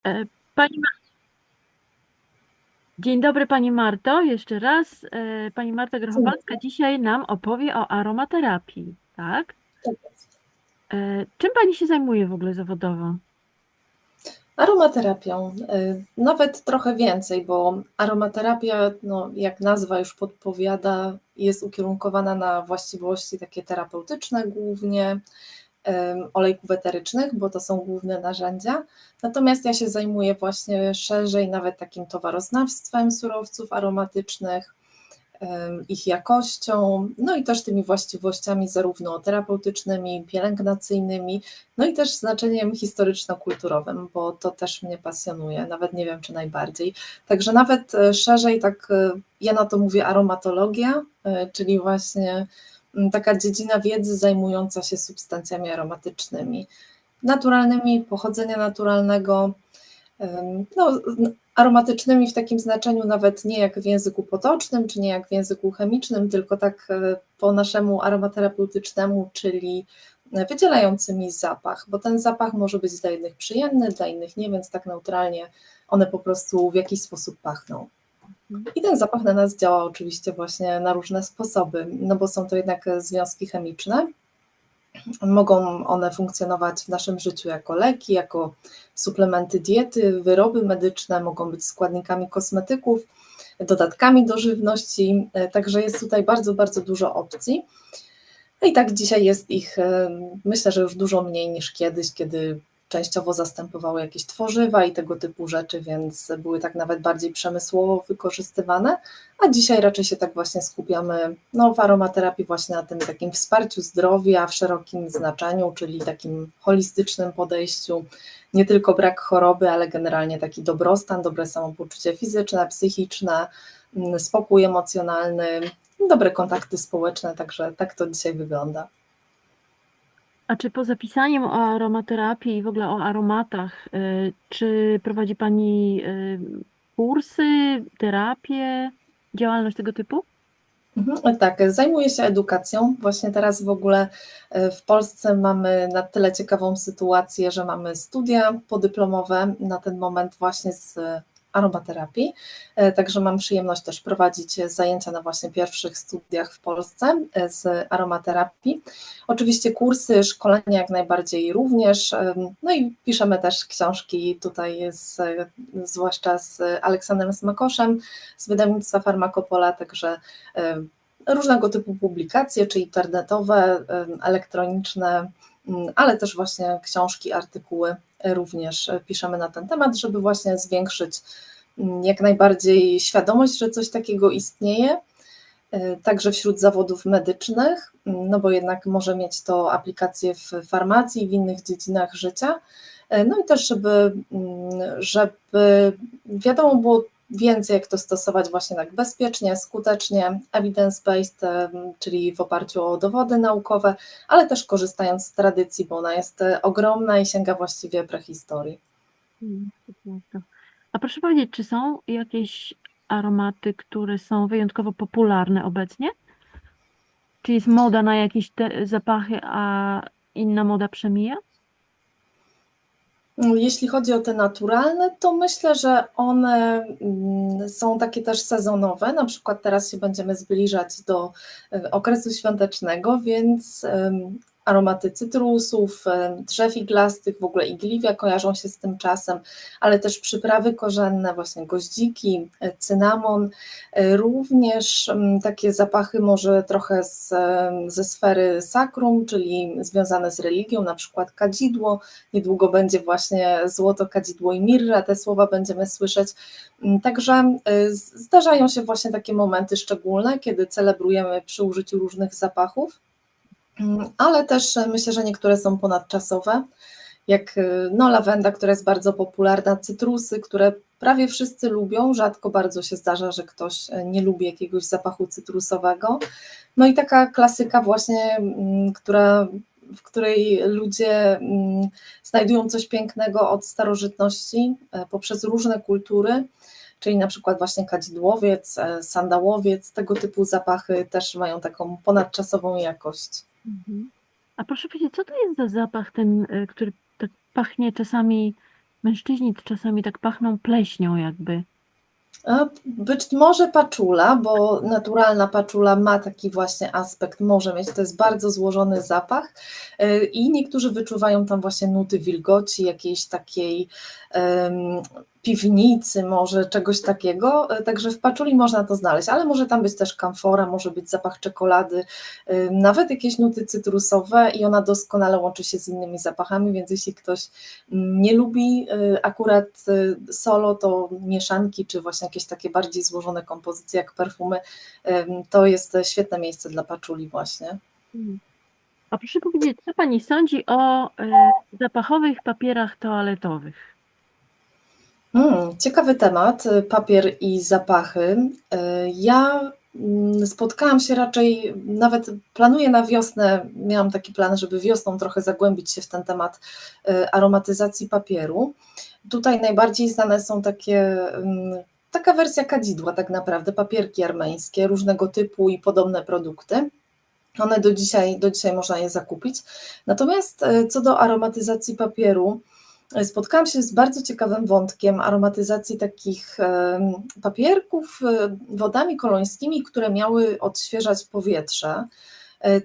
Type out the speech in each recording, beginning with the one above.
E, Pani Dzień dobry Pani Marto, jeszcze raz. Pani Marta Dzień Grochowalska dobry. dzisiaj nam opowie o aromaterapii, tak? Tak jest. Czym Pani się zajmuje w ogóle zawodowo? Aromaterapią, nawet trochę więcej, bo aromaterapia, no, jak nazwa już podpowiada, jest ukierunkowana na właściwości takie terapeutyczne głównie, olejków eterycznych, bo to są główne narzędzia. Natomiast ja się zajmuję właśnie szerzej nawet takim towaroznawstwem surowców aromatycznych, ich jakością, no i też tymi właściwościami zarówno terapeutycznymi, pielęgnacyjnymi, no i też znaczeniem historyczno-kulturowym, bo to też mnie pasjonuje, nawet nie wiem czy najbardziej. Także nawet szerzej tak ja na to mówię aromatologia, czyli właśnie taka dziedzina wiedzy zajmująca się substancjami aromatycznymi, naturalnymi, pochodzenia naturalnego, no, aromatycznymi w takim znaczeniu nawet nie jak w języku potocznym, czy nie jak w języku chemicznym, tylko tak po naszemu aromaterapeutycznemu, czyli wydzielającymi zapach, bo ten zapach może być dla jednych przyjemny, dla innych nie, więc tak neutralnie one po prostu w jakiś sposób pachną. I ten zapach na nas działa oczywiście właśnie na różne sposoby, no bo są to jednak związki chemiczne. Mogą one funkcjonować w naszym życiu jako leki, jako suplementy diety, wyroby medyczne, mogą być składnikami kosmetyków, dodatkami do żywności, także jest tutaj bardzo, bardzo dużo opcji. No i tak dzisiaj jest ich, myślę, że już dużo mniej niż kiedyś, kiedy częściowo zastępowały jakieś tworzywa i tego typu rzeczy, więc były tak nawet bardziej przemysłowo wykorzystywane, a dzisiaj raczej się tak właśnie skupiamy no, w aromaterapii właśnie na tym takim wsparciu zdrowia w szerokim znaczeniu, czyli takim holistycznym podejściu, nie tylko brak choroby, ale generalnie taki dobrostan, dobre samopoczucie fizyczne, psychiczne, spokój emocjonalny, dobre kontakty społeczne, także tak to dzisiaj wygląda. A czy poza pisaniem o aromaterapii i w ogóle o aromatach, czy prowadzi Pani kursy, terapię, działalność tego typu? Tak, zajmuję się edukacją. Właśnie teraz w ogóle w Polsce mamy na tyle ciekawą sytuację, że mamy studia podyplomowe na ten moment właśnie z aromaterapii. Także mam przyjemność też prowadzić zajęcia na właśnie pierwszych studiach w Polsce z aromaterapii. Oczywiście kursy, szkolenia jak najbardziej również. No i piszemy też książki tutaj zwłaszcza z Aleksandrem Smakoszem z wydawnictwa Farmakopola, także różnego typu publikacje, czy internetowe, elektroniczne, ale też właśnie książki, artykuły również piszemy na ten temat, żeby właśnie zwiększyć jak najbardziej świadomość, że coś takiego istnieje, także wśród zawodów medycznych, no bo jednak może mieć to aplikacje w farmacji, w innych dziedzinach życia. No i też, żeby wiadomo było więcej, jak to stosować właśnie tak bezpiecznie, skutecznie, evidence-based, czyli w oparciu o dowody naukowe, ale też korzystając z tradycji, bo ona jest ogromna i sięga właściwie prehistorii. To prawda. A proszę powiedzieć, czy są jakieś aromaty, które są wyjątkowo popularne obecnie? Czy jest moda na jakieś te zapachy, a inna moda przemija? Jeśli chodzi o te naturalne, to myślę, że one są takie też sezonowe. Na przykład teraz się będziemy zbliżać do okresu świątecznego, więc aromaty cytrusów, drzew iglastych, w ogóle igliwia kojarzą się z tym czasem, ale też przyprawy korzenne, właśnie goździki, cynamon, również takie zapachy może trochę ze sfery sakrum, czyli związane z religią, na przykład kadzidło. Niedługo będzie właśnie złoto, kadzidło i mirra, te słowa będziemy słyszeć. Także zdarzają się właśnie takie momenty szczególne, kiedy celebrujemy przy użyciu różnych zapachów, ale też myślę, że niektóre są ponadczasowe, jak no, lawenda, która jest bardzo popularna, cytrusy, które prawie wszyscy lubią, rzadko bardzo się zdarza, że ktoś nie lubi jakiegoś zapachu cytrusowego. No i taka klasyka właśnie, w której ludzie znajdują coś pięknego od starożytności poprzez różne kultury, czyli na przykład właśnie kadzidłowiec, sandałowiec, tego typu zapachy też mają taką ponadczasową jakość. Mhm. A proszę powiedzieć, co to jest za zapach ten, który tak pachnie czasami Mężczyźni czasami tak pachną pleśnią jakby. Być może paczula, bo naturalna paczula ma taki właśnie aspekt, może mieć, to jest bardzo złożony zapach i niektórzy wyczuwają tam właśnie nuty wilgoci, jakiejś takiej piwnicy, może czegoś takiego, także w paczuli można to znaleźć, ale może tam być też kamfora, może być zapach czekolady, nawet jakieś nuty cytrusowe i ona doskonale łączy się z innymi zapachami, więc jeśli ktoś nie lubi akurat solo, to mieszanki, czy właśnie jakieś takie bardziej złożone kompozycje jak perfumy, to jest świetne miejsce dla paczuli właśnie. Mm. A proszę powiedzieć, co Pani sądzi o zapachowych papierach toaletowych? Ciekawy temat, papier i zapachy. Ja spotkałam się raczej, nawet planuję na wiosnę, miałam taki plan, żeby wiosną trochę zagłębić się w ten temat aromatyzacji papieru. Tutaj najbardziej znane są taka wersja kadzidła tak naprawdę, papierki armeńskie różnego typu i podobne produkty. One do dzisiaj można je zakupić. Natomiast co do aromatyzacji papieru, spotkałam się z bardzo ciekawym wątkiem aromatyzacji takich papierków wodami kolońskimi, które miały odświeżać powietrze.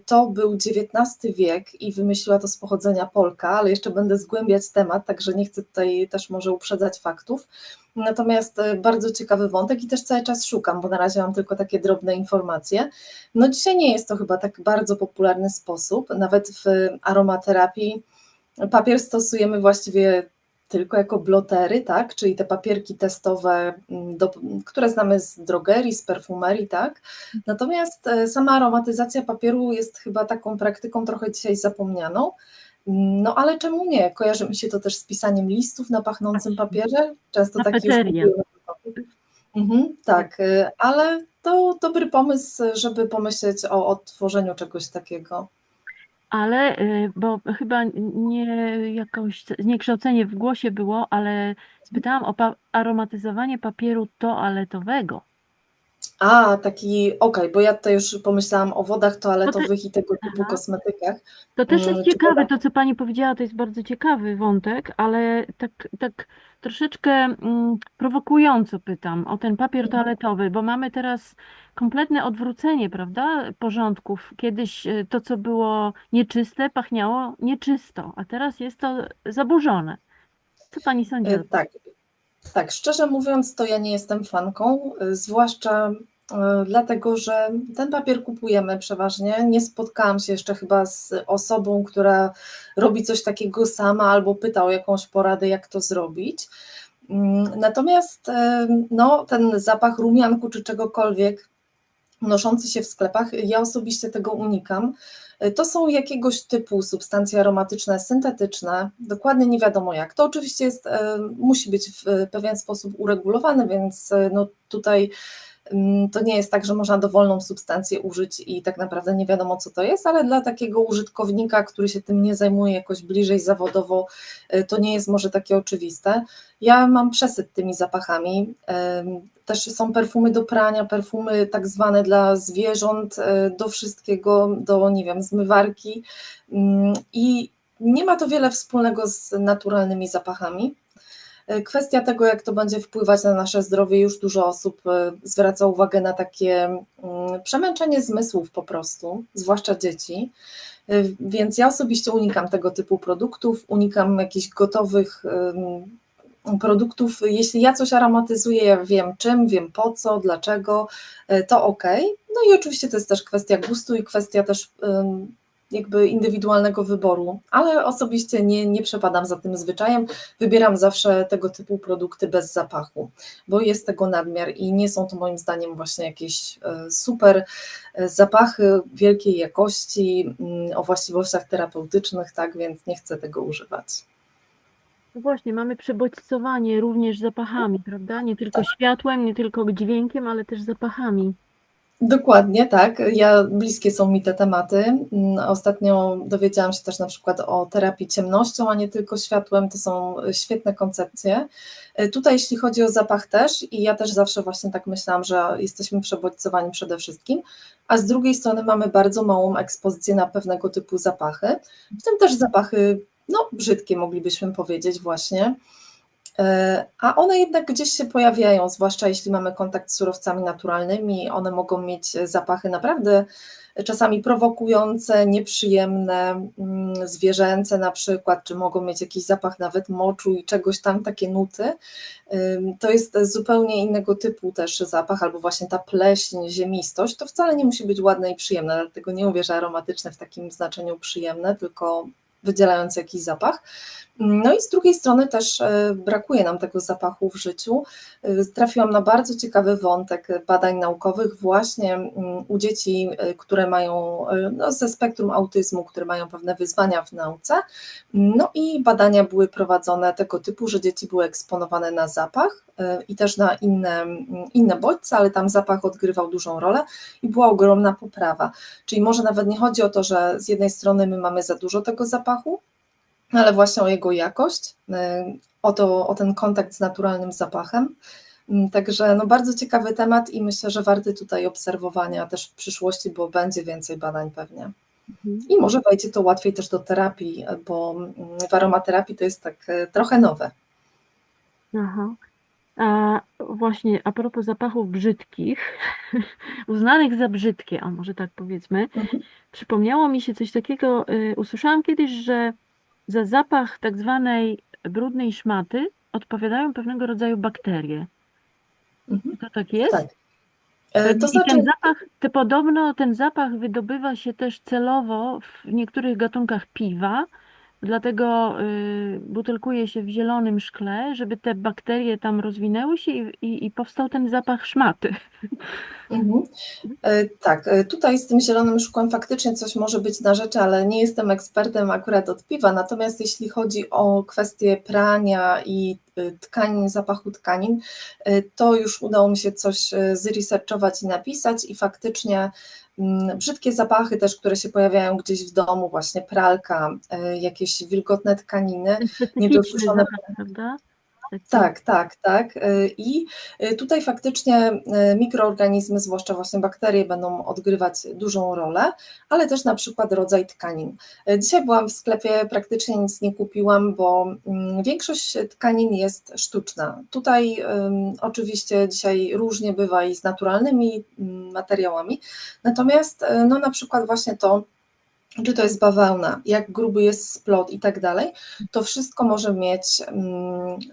To był XIX wiek i wymyśliła to z pochodzenia Polka, ale jeszcze będę zgłębiać temat, także nie chcę tutaj też może uprzedzać faktów. Natomiast bardzo ciekawy wątek i też cały czas szukam, bo na razie mam tylko takie drobne informacje. No dzisiaj nie jest to chyba tak bardzo popularny sposób, nawet w aromaterapii papier stosujemy właściwie tylko jako blotery, tak? Czyli te papierki testowe, które znamy z drogerii, z perfumerii, tak? Natomiast sama aromatyzacja papieru jest chyba taką praktyką trochę dzisiaj zapomnianą. No ale czemu nie? Kojarzy mi się to też z pisaniem listów na pachnącym papierze. Często taki już Kafeteria. kupujemy. Tak, ale to dobry pomysł, żeby pomyśleć o odtworzeniu czegoś takiego. Ale, bo chyba nie jakąś zniekształcenie w głosie było, ale spytałam o aromatyzowanie papieru toaletowego. Okej, bo ja tutaj już pomyślałam o wodach To, te, toaletowych i tego typu aha. kosmetykach. To też jest Czy ciekawe, woda... to co Pani powiedziała, to jest bardzo ciekawy wątek, ale tak troszeczkę prowokująco pytam o ten papier toaletowy, bo mamy teraz kompletne odwrócenie, prawda, porządków. Kiedyś to, co było nieczyste, pachniało nieczysto, a teraz jest to zaburzone. Co Pani sądzi o tym? Tak, tak, szczerze mówiąc, to ja nie jestem fanką, zwłaszcza dlatego, że ten papier kupujemy przeważnie. Nie spotkałam się jeszcze chyba z osobą, która robi coś takiego sama albo pyta o jakąś poradę, jak to zrobić. Natomiast no, ten zapach rumianku czy czegokolwiek unoszący się w sklepach, ja osobiście tego unikam. To są jakiegoś typu substancje aromatyczne, syntetyczne, dokładnie nie wiadomo jak. To oczywiście musi być w pewien sposób uregulowane, więc no tutaj to nie jest tak, że można dowolną substancję użyć i tak naprawdę nie wiadomo, co to jest, ale dla takiego użytkownika, który się tym nie zajmuje jakoś bliżej zawodowo, to nie jest może takie oczywiste. Ja mam przesyt tymi zapachami. Też są perfumy do prania, perfumy tak zwane dla zwierząt, do wszystkiego, do, nie wiem, zmywarki i nie ma to wiele wspólnego z naturalnymi zapachami. Kwestia tego, jak to będzie wpływać na nasze zdrowie, już dużo osób zwraca uwagę na takie przemęczenie zmysłów po prostu, zwłaszcza dzieci. Więc ja osobiście unikam tego typu produktów, unikam jakichś gotowych produktów. Jeśli ja coś aromatyzuję, ja wiem czym, wiem po co, dlaczego, to ok. No i oczywiście to jest też kwestia gustu i kwestia też jakby indywidualnego wyboru, ale osobiście nie przepadam za tym zwyczajem, wybieram zawsze tego typu produkty bez zapachu, bo jest tego nadmiar i nie są to moim zdaniem właśnie jakieś super zapachy wielkiej jakości, o właściwościach terapeutycznych, tak, więc nie chcę tego używać. No właśnie, mamy przebodźcowanie również zapachami, prawda? Nie tylko światłem, nie tylko dźwiękiem, ale też zapachami. Dokładnie, tak. Bliskie są mi te tematy. Ostatnio dowiedziałam się też na przykład o terapii ciemnością, a nie tylko światłem. To są świetne koncepcje. Tutaj jeśli chodzi o zapach też i ja też zawsze właśnie tak myślałam, że jesteśmy przebodźcowani przede wszystkim, a z drugiej strony mamy bardzo małą ekspozycję na pewnego typu zapachy, w tym też zapachy, no brzydkie moglibyśmy powiedzieć właśnie. A one jednak gdzieś się pojawiają, zwłaszcza jeśli mamy kontakt z surowcami naturalnymi. One mogą mieć zapachy naprawdę czasami prowokujące, nieprzyjemne, zwierzęce na przykład, czy mogą mieć jakiś zapach nawet moczu i czegoś tam, takie nuty. To jest zupełnie innego typu też zapach, albo właśnie ta pleśń, ziemistość. To wcale nie musi być ładne i przyjemne, dlatego nie mówię, że aromatyczne w takim znaczeniu przyjemne, tylko wydzielające jakiś zapach. No i z drugiej strony też brakuje nam tego zapachu w życiu. Trafiłam na bardzo ciekawy wątek badań naukowych właśnie u dzieci, które mają no, ze spektrum autyzmu, które mają pewne wyzwania w nauce. No i badania były prowadzone tego typu, że dzieci były eksponowane na zapach i też na inne bodźce, ale tam zapach odgrywał dużą rolę i była ogromna poprawa. Czyli może nawet nie chodzi o to, że z jednej strony my mamy za dużo tego zapachu, ale właśnie o jego jakość, o ten kontakt z naturalnym zapachem. Także no bardzo ciekawy temat i myślę, że warty tutaj obserwowania też w przyszłości, bo będzie więcej badań pewnie. Mhm. I może wejdzie to łatwiej też do terapii, bo w aromaterapii to jest tak trochę nowe. Aha. A właśnie a propos zapachów brzydkich, uznanych za brzydkie, a może tak powiedzmy, Mhm. przypomniało mi się coś takiego, usłyszałam kiedyś, że za zapach tak zwanej brudnej szmaty odpowiadają pewnego rodzaju bakterie. Mhm. Czy to tak jest? Tak. To I znaczy, ten zapach, podobno ten zapach wydobywa się też celowo w niektórych gatunkach piwa, dlatego butelkuje się w zielonym szkle, żeby te bakterie tam rozwinęły się i powstał ten zapach szmaty. mhm. Tak, tutaj z tym zielonym szkłem faktycznie coś może być na rzeczy, ale nie jestem ekspertem akurat od piwa, natomiast jeśli chodzi o kwestię prania i tkanin, zapachu tkanin, to już udało mi się coś zresearchować i napisać i faktycznie brzydkie zapachy też, które się pojawiają gdzieś w domu, właśnie pralka, jakieś wilgotne tkaniny, Ten specyficzny niedosuszone. zapach, prawda? Taki. Tak, tak, tak. I tutaj faktycznie mikroorganizmy, zwłaszcza właśnie bakterie, będą odgrywać dużą rolę, ale też na przykład rodzaj tkanin. Dzisiaj byłam w sklepie, praktycznie nic nie kupiłam, bo większość tkanin jest sztuczna. Tutaj oczywiście dzisiaj różnie bywa i z naturalnymi materiałami, natomiast no na przykład właśnie to, czy to jest bawełna, jak gruby jest splot i tak dalej, to wszystko może mieć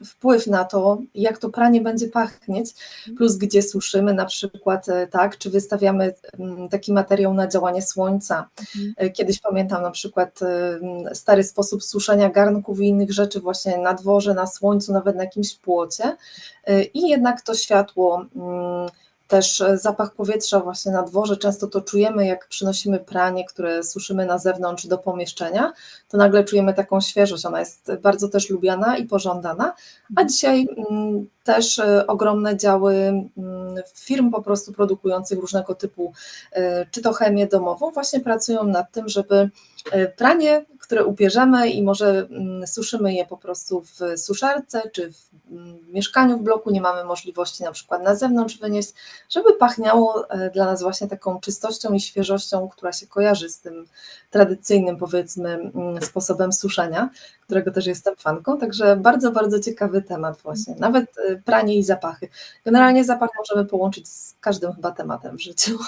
wpływ na to, jak to pranie będzie pachnieć, plus gdzie suszymy na przykład, tak, czy wystawiamy taki materiał na działanie słońca. Mhm. Kiedyś pamiętam na przykład stary sposób suszenia garnków i innych rzeczy właśnie na dworze, na słońcu, nawet na jakimś płocie i jednak to światło też zapach powietrza właśnie na dworze, często to czujemy, jak przynosimy pranie, które suszymy na zewnątrz do pomieszczenia, to nagle czujemy taką świeżość, ona jest bardzo też lubiana i pożądana, a dzisiaj też ogromne działy firm po prostu produkujących różnego typu, czy to chemię domową, właśnie pracują nad tym, żeby pranie, które ubierzemy i może suszymy je po prostu w suszarce, czy w mieszkaniu w bloku, nie mamy możliwości na przykład na zewnątrz wynieść, żeby pachniało dla nas właśnie taką czystością i świeżością, która się kojarzy z tym tradycyjnym, powiedzmy, sposobem suszenia, którego też jestem fanką, także bardzo, bardzo ciekawy temat właśnie, nawet pranie i zapachy. Generalnie zapach możemy połączyć z każdym chyba tematem w życiu.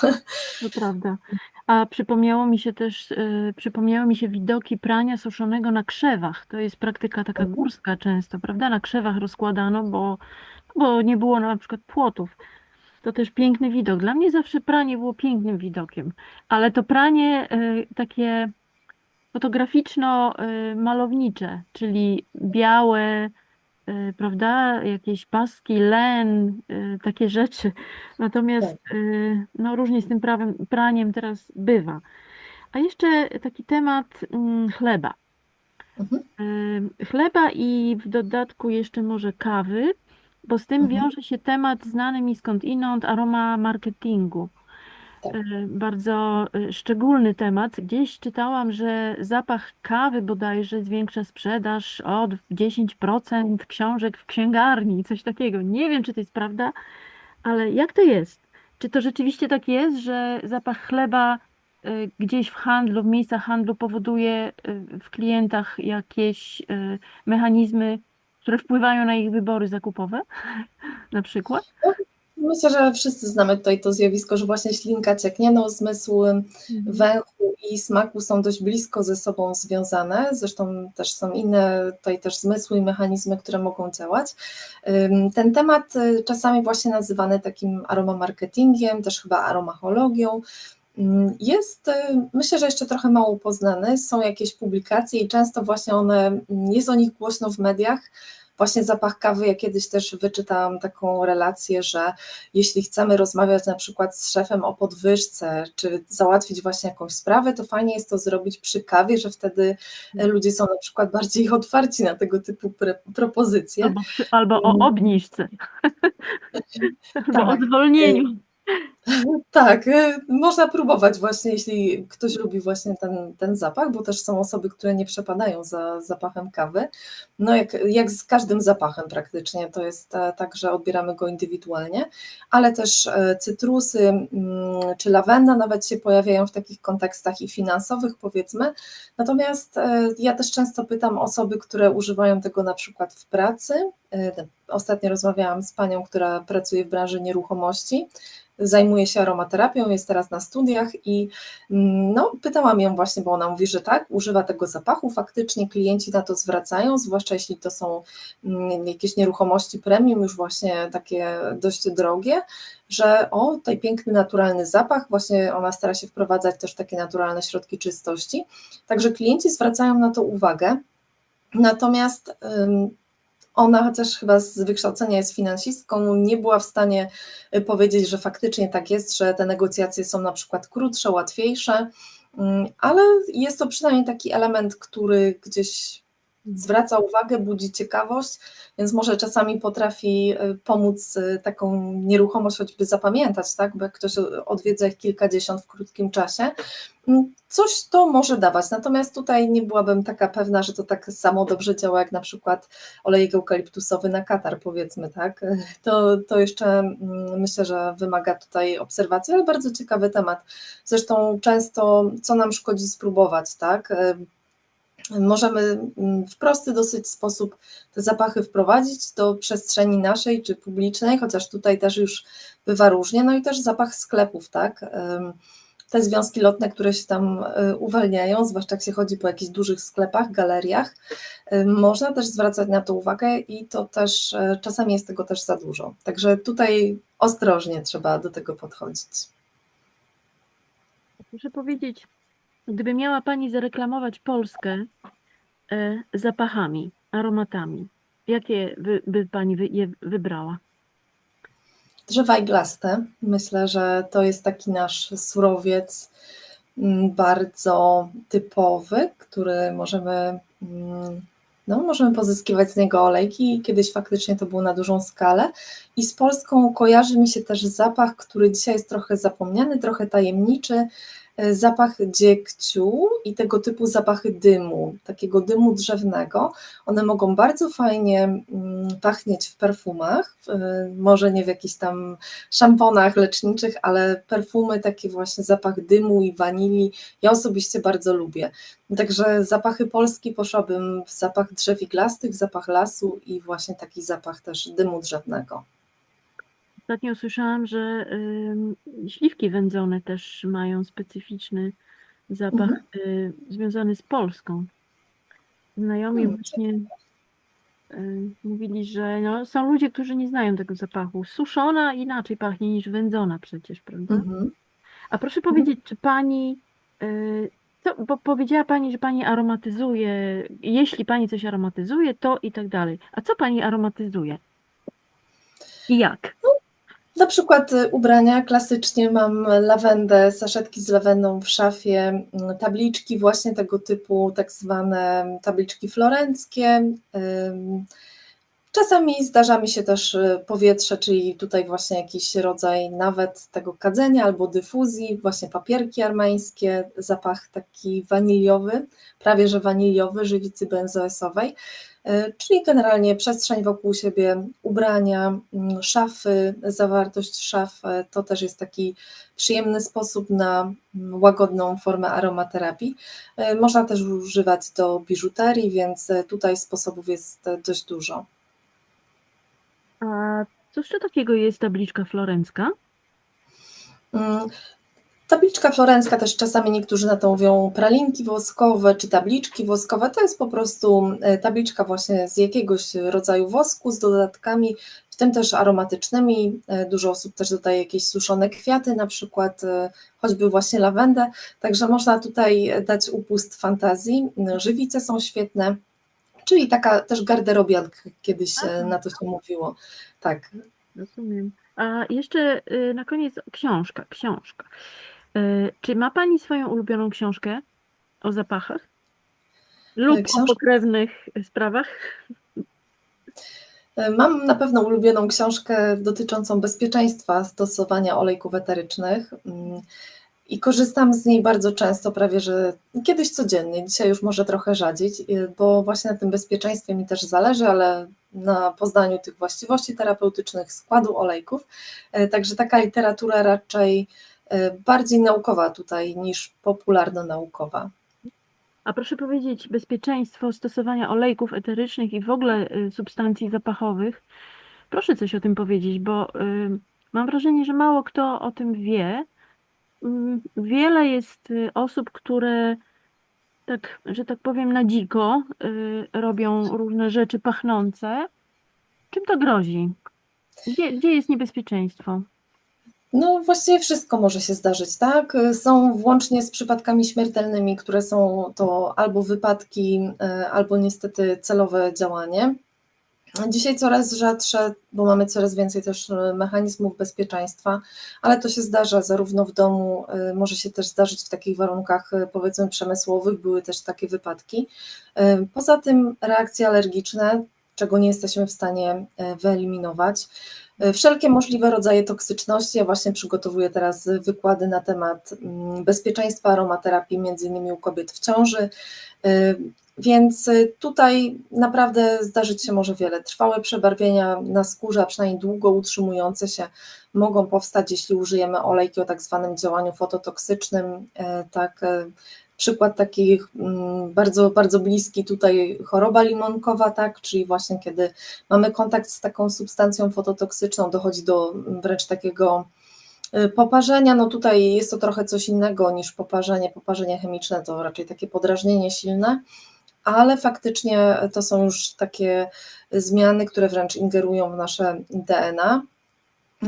To prawda. A przypomniały mi się widoki prania suszonego na krzewach. To jest praktyka taka górska często, prawda? Na krzewach rozkładano, bo nie było na przykład płotów. To też piękny widok. Dla mnie zawsze pranie było pięknym widokiem, ale to pranie takie fotograficzno-malownicze, czyli białe, prawda, jakieś paski, len, takie rzeczy. Natomiast Tak. no, różnie z tym praniem teraz bywa. A jeszcze taki temat chleba. Mhm, Chleba i w dodatku jeszcze może kawy, bo z tym mhm, wiąże się temat znany mi skądinąd aroma marketingu. tak. Bardzo szczególny temat. Gdzieś czytałam, że zapach kawy bodajże zwiększa sprzedaż o 10% książek w księgarni, coś takiego. Nie wiem, czy to jest prawda, ale jak to jest? Czy to rzeczywiście tak jest, że zapach chleba gdzieś w handlu, w miejscach handlu powoduje w klientach jakieś mechanizmy które wpływają na ich wybory zakupowe, na przykład? Myślę, że wszyscy znamy tutaj to zjawisko, że właśnie ślinka cieknie, no zmysły Mhm. węchu i smaku są dość blisko ze sobą związane, zresztą też są inne tutaj też zmysły i mechanizmy, które mogą działać. Ten temat czasami właśnie nazywany takim aromamarketingiem, też chyba aromachologią, jest, myślę, że jeszcze trochę mało poznany, są jakieś publikacje i często właśnie jest o nich głośno w mediach. Właśnie zapach kawy, ja kiedyś też wyczytałam taką relację, że jeśli chcemy rozmawiać na przykład z szefem o podwyżce, czy załatwić właśnie jakąś sprawę, to fajnie jest to zrobić przy kawie, że wtedy ludzie są na przykład bardziej otwarci na tego typu propozycje. Albo o obniżce, albo o Tak, zwolnieniu. tak, można próbować właśnie, jeśli ktoś lubi właśnie ten zapach, bo też są osoby, które nie przepadają za zapachem kawy. No jak z każdym zapachem praktycznie, to jest tak, że odbieramy go indywidualnie, ale też cytrusy czy lawenda nawet się pojawiają w takich kontekstach i finansowych, powiedzmy. Natomiast ja też często pytam osoby, które używają tego na przykład w pracy. Ostatnio rozmawiałam z panią, która pracuje w branży nieruchomości, zajmuje się aromaterapią, jest teraz na studiach i no, pytałam ją właśnie, bo ona mówi, że tak, używa tego zapachu, faktycznie klienci na to zwracają, zwłaszcza jeśli to są jakieś nieruchomości premium, już właśnie takie dość drogie, że o, tutaj piękny, naturalny zapach, właśnie ona stara się wprowadzać też takie naturalne środki czystości, także klienci zwracają na to uwagę, natomiast ona, chociaż chyba z wykształcenia jest finansistką, nie była w stanie powiedzieć, że faktycznie tak jest, że te negocjacje są na przykład krótsze, łatwiejsze, ale jest to przynajmniej taki element, który gdzieś zwraca uwagę, budzi ciekawość, więc może czasami potrafi pomóc taką nieruchomość choćby zapamiętać, tak? Bo jak ktoś odwiedza ich kilkadziesiąt w krótkim czasie, coś to może dawać, natomiast tutaj nie byłabym taka pewna, że to tak samo dobrze działa jak na przykład olejek eukaliptusowy na katar, powiedzmy, tak? To jeszcze myślę, że wymaga tutaj obserwacji, ale bardzo ciekawy temat. Zresztą często, co nam szkodzi spróbować, tak? Możemy w prosty dosyć sposób te zapachy wprowadzić do przestrzeni naszej czy publicznej, chociaż tutaj też już bywa różnie, no i też zapach sklepów, tak? Te związki lotne, które się tam uwalniają, zwłaszcza jak się chodzi po jakichś dużych sklepach, galeriach, można też zwracać na to uwagę i to też czasami jest tego też za dużo. Także tutaj ostrożnie trzeba do tego podchodzić. Muszę powiedzieć, gdyby miała Pani zareklamować Polskę zapachami, aromatami, jakie by Pani je wybrała? Drzewa iglaste, myślę, że to jest taki nasz surowiec bardzo typowy, który możemy pozyskiwać z niego olejki. Kiedyś faktycznie to było na dużą skalę. I z Polską kojarzy mi się też zapach, który dzisiaj jest trochę zapomniany, trochę tajemniczy, zapach dziegciu i tego typu zapachy dymu, takiego dymu drzewnego. One mogą bardzo fajnie pachnieć w perfumach, może nie w jakichś tam szamponach leczniczych, ale perfumy, takie właśnie zapach dymu i wanilii, ja osobiście bardzo lubię. Także zapachy polskie poszłabym w zapach drzew iglastych, zapach lasu i właśnie taki zapach też dymu drzewnego. Ostatnio słyszałam, że śliwki wędzone też mają specyficzny zapach Mhm. związany z Polską. Znajomi właśnie mówili, że no, są ludzie, którzy nie znają tego zapachu. Suszona inaczej pachnie niż wędzona przecież, prawda? Mhm. A proszę Mhm. powiedzieć, czy Pani, bo powiedziała Pani, że Pani aromatyzuje, jeśli Pani coś aromatyzuje, to i tak dalej. A co Pani aromatyzuje? I jak? Na przykład ubrania, klasycznie mam lawendę, saszetki z lawendą w szafie, tabliczki właśnie tego typu, tak zwane tabliczki florenckie. Czasami zdarza mi się też powietrze, czyli tutaj właśnie jakiś rodzaj nawet tego kadzenia albo dyfuzji, właśnie papierki armeńskie, zapach taki waniliowy, prawie że waniliowy, żywicy benzoesowej, czyli generalnie przestrzeń wokół siebie, ubrania, szafy, zawartość szaf, to też jest taki przyjemny sposób na łagodną formę aromaterapii. Można też używać do biżuterii, więc tutaj sposobów jest dość dużo. A cóż to takiego jest tabliczka florencka? Mm, Tabliczka florencka, też czasami niektórzy na to mówią pralinki woskowe czy tabliczki woskowe, to jest po prostu tabliczka właśnie z jakiegoś rodzaju wosku z dodatkami, w tym też aromatycznymi. Dużo osób też dodaje jakieś suszone kwiaty, na przykład choćby właśnie lawendę, także można tutaj dać upust fantazji. Żywice są świetne, czyli taka też garderobianka, kiedyś Aha, na to się mówiło. Tak. rozumiem. A jeszcze na koniec książka. Czy ma Pani swoją ulubioną książkę o zapachach lub o Książka. pokrewnych sprawach? Mam na pewno ulubioną książkę dotyczącą bezpieczeństwa stosowania olejków eterycznych i korzystam z niej bardzo często, prawie że kiedyś codziennie, dzisiaj już może trochę rzadziej, bo właśnie na tym bezpieczeństwie mi też zależy, ale na poznaniu tych właściwości terapeutycznych, składu olejków. Także taka literatura raczej bardziej naukowa tutaj niż popularno-naukowa. A proszę powiedzieć, bezpieczeństwo stosowania olejków eterycznych i w ogóle substancji zapachowych. Proszę coś o tym powiedzieć, bo mam wrażenie, że mało kto o tym wie. Wiele jest osób, które tak, że tak powiem, na dziko robią różne rzeczy pachnące. Czym to grozi? Gdzie jest niebezpieczeństwo? No właściwie wszystko może się zdarzyć, tak? Są włącznie z przypadkami śmiertelnymi, które są to albo wypadki, albo niestety celowe działanie. Dzisiaj coraz rzadsze, bo mamy coraz więcej też mechanizmów bezpieczeństwa, ale to się zdarza zarówno w domu, może się też zdarzyć w takich warunkach powiedzmy przemysłowych, były też takie wypadki. Poza tym reakcje alergiczne, czego nie jesteśmy w stanie wyeliminować. Wszelkie możliwe rodzaje toksyczności. Ja właśnie przygotowuję teraz wykłady na temat bezpieczeństwa aromaterapii, między innymi u kobiet w ciąży. Więc tutaj naprawdę zdarzyć się może wiele. Trwałe przebarwienia na skórze, a przynajmniej długo utrzymujące się, mogą powstać, jeśli użyjemy olejki o tak zwanym działaniu fototoksycznym. Tak, przykład takich bardzo, bardzo bliski tutaj choroba limonkowa, tak, czyli właśnie kiedy mamy kontakt z taką substancją fototoksyczną, dochodzi do wręcz takiego poparzenia. No tutaj jest to trochę coś innego niż poparzenie. Poparzenie chemiczne to raczej takie podrażnienie silne, ale faktycznie to są już takie zmiany, które wręcz ingerują w nasze DNA.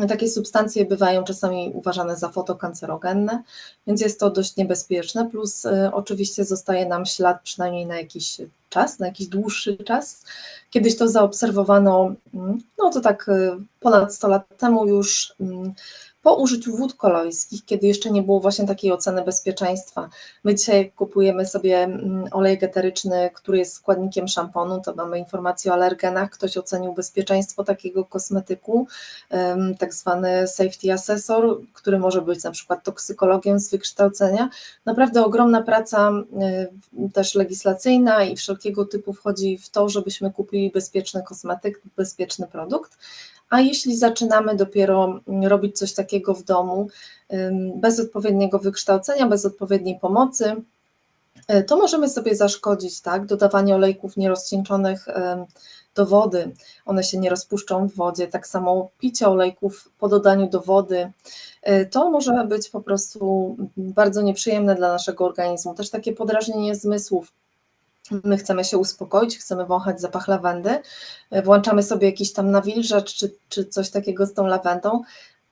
Takie substancje bywają czasami uważane za fotokancerogenne, więc jest to dość niebezpieczne, plus oczywiście zostaje nam ślad przynajmniej na jakiś czas, na jakiś dłuższy czas. Kiedyś to zaobserwowano, no to tak ponad 100 lat temu już, po użyciu wód kolońskich, kiedy jeszcze nie było właśnie takiej oceny bezpieczeństwa. My dzisiaj kupujemy sobie olejek eteryczny, który jest składnikiem szamponu, to mamy informację o alergenach, ktoś ocenił bezpieczeństwo takiego kosmetyku, tak zwany safety assessor, który może być na przykład toksykologiem z wykształcenia. Naprawdę ogromna praca też legislacyjna i wszelkiego typu wchodzi w to, żebyśmy kupili bezpieczny kosmetyk, bezpieczny produkt. A jeśli zaczynamy dopiero robić coś takiego w domu, bez odpowiedniego wykształcenia, bez odpowiedniej pomocy, to możemy sobie zaszkodzić, tak? Dodawanie olejków nierozcieńczonych do wody, one się nie rozpuszczą w wodzie, tak samo picie olejków po dodaniu do wody, to może być po prostu bardzo nieprzyjemne dla naszego organizmu, też takie podrażnienie zmysłów. My chcemy się uspokoić, chcemy wąchać zapach lawendy, włączamy sobie jakiś tam nawilżacz czy coś takiego z tą lawendą,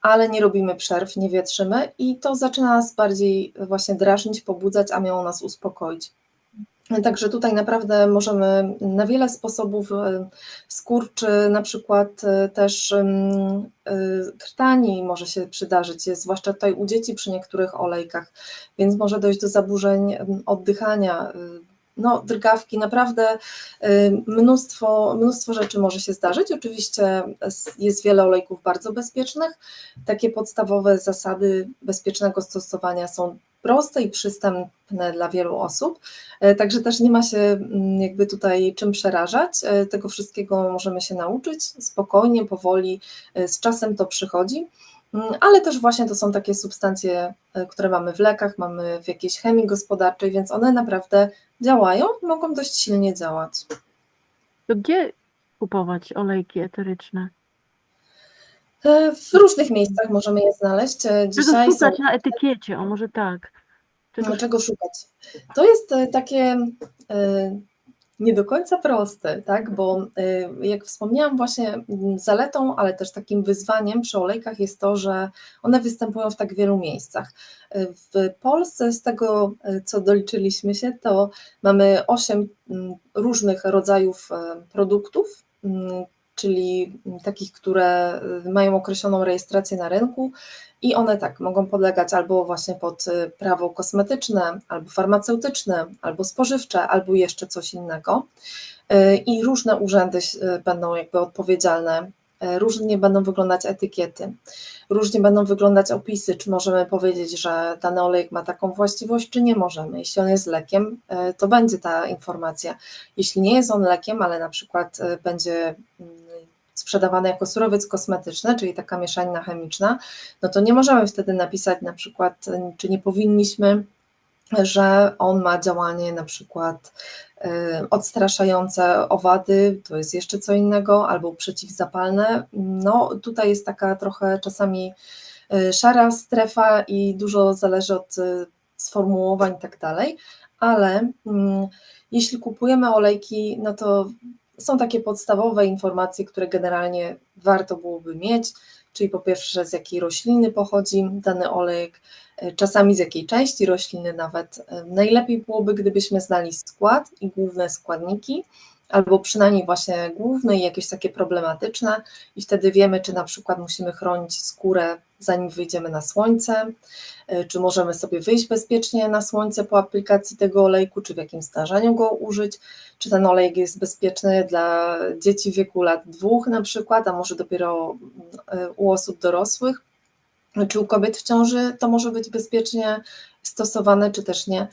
ale nie robimy przerw, nie wietrzymy i to zaczyna nas bardziej właśnie drażnić, pobudzać, a miało nas uspokoić. Także tutaj naprawdę możemy na wiele sposobów skurczy, na przykład też krtani może się przydarzyć, zwłaszcza tutaj u dzieci przy niektórych olejkach, więc może dojść do zaburzeń oddychania, no, drgawki, naprawdę mnóstwo rzeczy może się zdarzyć. Oczywiście jest wiele olejków bardzo bezpiecznych. Takie podstawowe zasady bezpiecznego stosowania są proste i przystępne dla wielu osób, także też nie ma się jakby tutaj czym przerażać. Tego wszystkiego możemy się nauczyć spokojnie, powoli, z czasem to przychodzi. Ale też właśnie to są takie substancje, które mamy w lekach, mamy w jakiejś chemii gospodarczej, więc one naprawdę działają, mogą dość silnie działać. To gdzie kupować olejki eteryczne? W różnych miejscach możemy je znaleźć. Czego Dzisiaj są. szukać na etykiecie? O, może tak. Czego Czego szukać? To jest takie nie do końca proste, tak? Bo jak wspomniałam, właśnie zaletą, ale też takim wyzwaniem przy olejkach jest to, że one występują w tak wielu miejscach. W Polsce, z tego co doliczyliśmy się, to mamy 8 różnych rodzajów produktów, czyli takich, które mają określoną rejestrację na rynku i one tak mogą podlegać albo właśnie pod prawo kosmetyczne, albo farmaceutyczne, albo spożywcze, albo jeszcze coś innego. I różne urzędy będą jakby odpowiedzialne, różnie będą wyglądać etykiety, różnie będą wyglądać opisy, czy możemy powiedzieć, że dany olejek ma taką właściwość, czy nie możemy. Jeśli on jest lekiem, to będzie ta informacja. Jeśli nie jest on lekiem, ale na przykład będzie sprzedawany jako surowiec kosmetyczny, czyli taka mieszanina chemiczna, no to nie możemy wtedy napisać na przykład, czy nie powinniśmy, że on ma działanie na przykład odstraszające owady, to jest jeszcze co innego, albo przeciwzapalne. No tutaj jest taka trochę czasami szara strefa i dużo zależy od sformułowań i tak dalej, ale jeśli kupujemy olejki, no to są takie podstawowe informacje, które generalnie warto byłoby mieć, czyli po pierwsze z jakiej rośliny pochodzi dany olejek, czasami z jakiej części rośliny nawet. Najlepiej byłoby, gdybyśmy znali skład i główne składniki, albo przynajmniej właśnie główne i jakieś takie problematyczne i wtedy wiemy, czy na przykład musimy chronić skórę zanim wyjdziemy na słońce, czy możemy sobie wyjść bezpiecznie na słońce po aplikacji tego olejku, czy w jakim stężeniu go użyć, czy ten olejek jest bezpieczny dla dzieci w wieku lat 2 na przykład, a może dopiero u osób dorosłych, czy u kobiet w ciąży to może być bezpiecznie stosowane, czy też nie.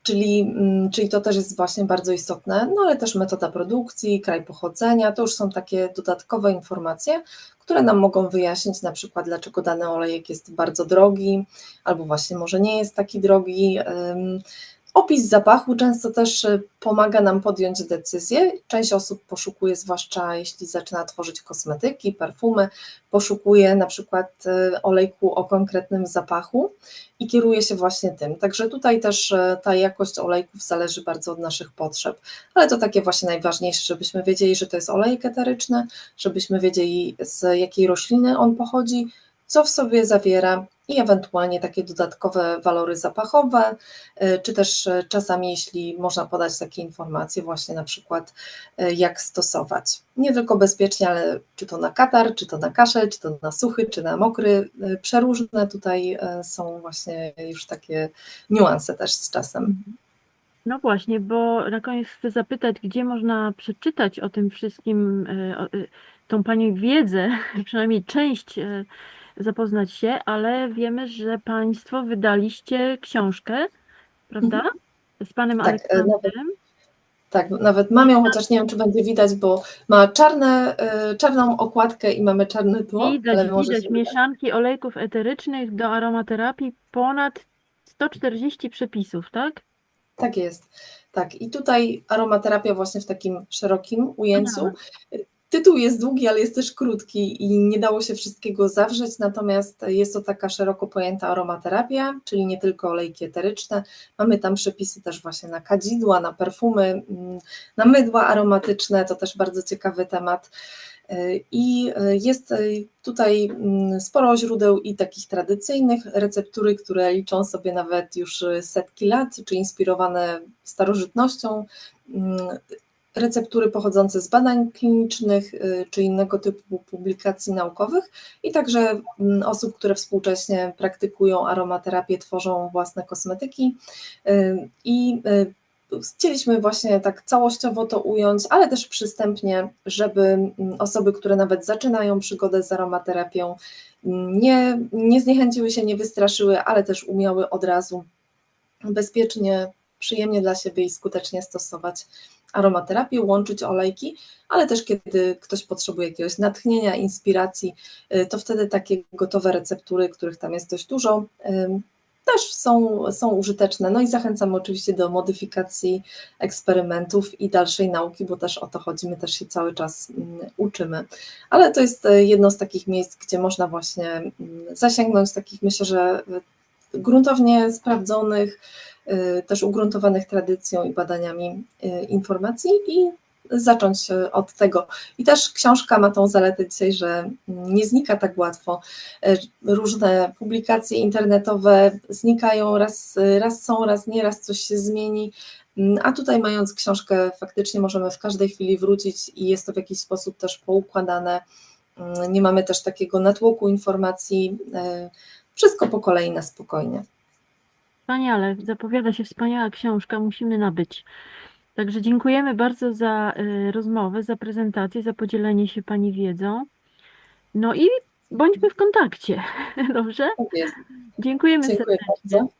Czyli to też jest właśnie bardzo istotne, no ale też metoda produkcji, kraj pochodzenia, to już są takie dodatkowe informacje, które nam mogą wyjaśnić na przykład, dlaczego dany olejek jest bardzo drogi, albo właśnie może nie jest taki drogi. Opis zapachu często też pomaga nam podjąć decyzję. Część osób poszukuje, zwłaszcza jeśli zaczyna tworzyć kosmetyki, perfumy, poszukuje na przykład olejku o konkretnym zapachu i kieruje się właśnie tym. Także tutaj też ta jakość olejków zależy bardzo od naszych potrzeb, ale to takie właśnie najważniejsze, żebyśmy wiedzieli, że to jest olejek eteryczny, żebyśmy wiedzieli, z jakiej rośliny on pochodzi, co w sobie zawiera i ewentualnie takie dodatkowe walory zapachowe, czy też czasami, jeśli można podać takie informacje, właśnie na przykład jak stosować. Nie tylko bezpiecznie, ale czy to na katar, czy to na kaszel, czy to na suchy, czy na mokry, przeróżne tutaj są właśnie już takie niuanse też z czasem. No właśnie, bo na koniec chcę zapytać, gdzie można przeczytać o tym wszystkim, tą Pani wiedzę, przynajmniej część zapoznać się, ale wiemy, że Państwo wydaliście książkę, prawda? Mhm. Z Panem Tak, Aleksandrem. nawet mam ją, chociaż nie wiem, czy będzie widać, bo ma czarną okładkę i mamy czarne tło, Widać, ale może widać się widać. mieszanki olejków eterycznych do aromaterapii, ponad 140 przepisów, tak? Tak jest. Tak. I tutaj aromaterapia właśnie w takim szerokim ujęciu. Wspaniałe. Tytuł jest długi, ale jest też krótki i nie dało się wszystkiego zawrzeć, natomiast jest to taka szeroko pojęta aromaterapia, czyli nie tylko olejki eteryczne. Mamy tam przepisy też właśnie na kadzidła, na perfumy, na mydła aromatyczne, to też bardzo ciekawy temat. I jest tutaj sporo źródeł i takich tradycyjnych, receptury, które liczą sobie nawet już setki lat, czy inspirowane starożytnością, receptury pochodzące z badań klinicznych czy innego typu publikacji naukowych i także osób, które współcześnie praktykują aromaterapię, tworzą własne kosmetyki i chcieliśmy właśnie tak całościowo to ująć, ale też przystępnie, żeby osoby, które nawet zaczynają przygodę z aromaterapią, nie zniechęciły się, nie wystraszyły, ale też umiały od razu bezpiecznie, przyjemnie dla siebie i skutecznie stosować aromaterapię, łączyć olejki, ale też kiedy ktoś potrzebuje jakiegoś natchnienia, inspiracji, to wtedy takie gotowe receptury, których tam jest dość dużo, też są użyteczne. No i zachęcamy oczywiście do modyfikacji, eksperymentów i dalszej nauki, bo też o to chodzi, my też się cały czas uczymy. Ale to jest jedno z takich miejsc, gdzie można właśnie zasięgnąć takich, myślę, że gruntownie sprawdzonych, też ugruntowanych tradycją i badaniami informacji i zacząć od tego. I też książka ma tą zaletę dzisiaj, że nie znika tak łatwo. Różne publikacje internetowe znikają, raz są, raz nie, raz coś się zmieni, a tutaj mając książkę faktycznie możemy w każdej chwili wrócić i jest to w jakiś sposób też poukładane. Nie mamy też takiego natłoku informacji, wszystko po kolei na spokojnie. Wspaniale, zapowiada się wspaniała książka, musimy nabyć. Także dziękujemy bardzo za rozmowę, za prezentację, za podzielenie się Pani wiedzą. No i bądźmy w kontakcie. Dobrze? Tak jest. Dziękujemy Dziękuję serdecznie. bardzo.